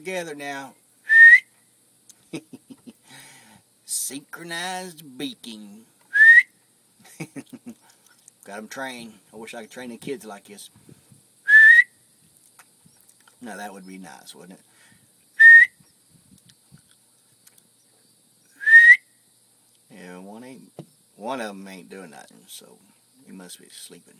together now. Synchronized beaking. Got them trained. I wish I could train the kids like this. Now that would be nice, wouldn't it? Yeah, one of them ain't doing nothing, so he must be sleeping.